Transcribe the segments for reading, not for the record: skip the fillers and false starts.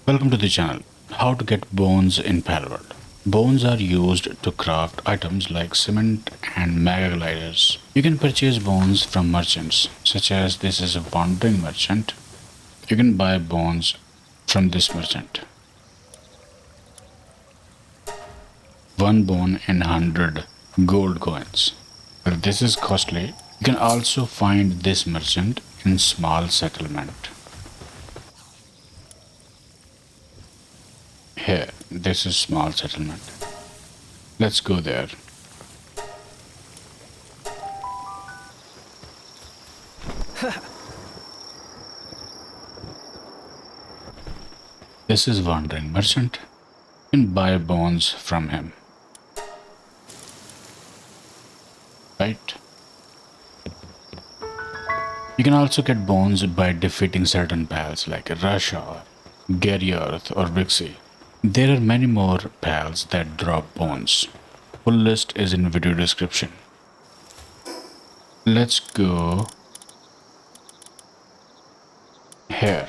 Welcome to the channel. How to get bones in Palworld. Bones are used to craft items like cement and mega gliders. You can purchase bones from merchants, such as this is a wandering merchant. You can buy bones from this merchant. One bone in 100 gold coins. Well, this is costly. You can also find this merchant in small settlement. Here, this is small settlement. Let's go there. This is wandering merchant. You can buy bones from him. Right? You can also get bones by defeating certain pals like Rushoa, Gorirat or Vixy. There are many more pals that drop bones. Full list is in video description. Let's go here.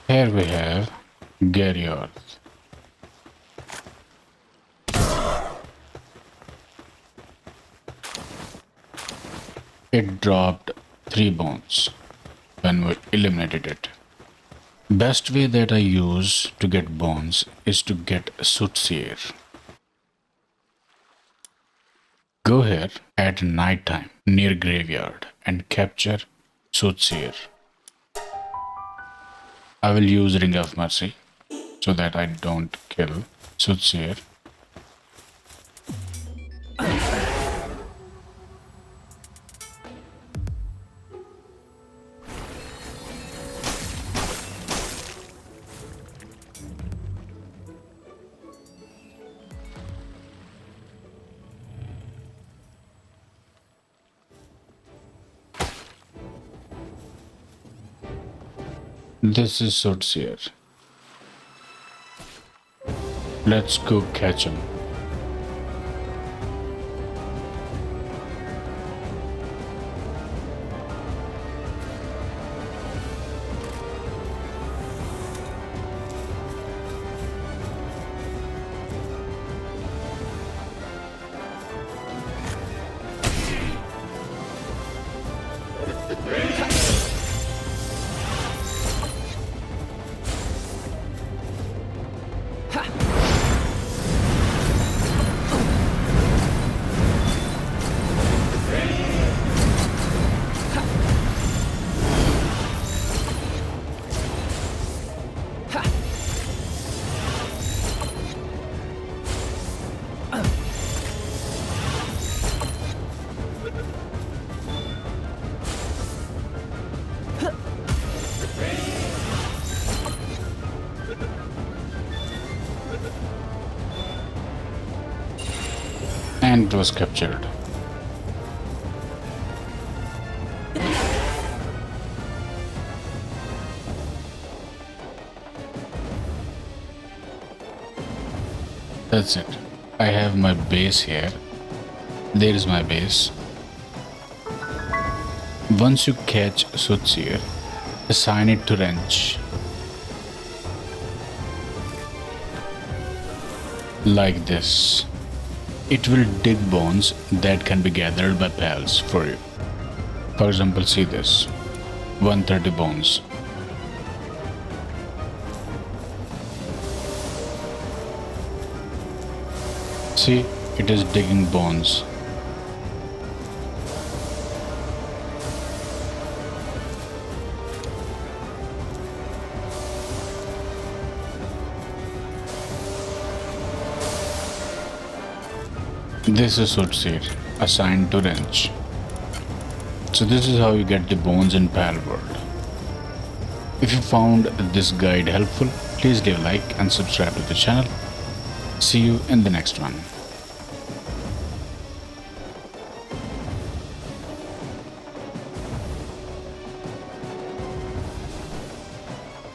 Here we have Gorirat. It dropped 3 bones when we eliminated it. Best way that I use to get bones is to get Sootseer. Go here at night time near graveyard and capture Sootseer. I will use Ring of Mercy so that I don't kill Sootseer. This is Sootseer. Let's go catch him. And it was captured. That's it. I have my base here. There is my base. Once you catch Sootseer, assign it to wrench. Like this. It will dig bones that can be gathered by pals for you. For example, see this. 130 bones. See, it is digging bones. This is Sootseer, assigned to wrench. So this is how you get the bones in Palworld. If you found this guide helpful, please give a like and subscribe to the channel. See you in the next one.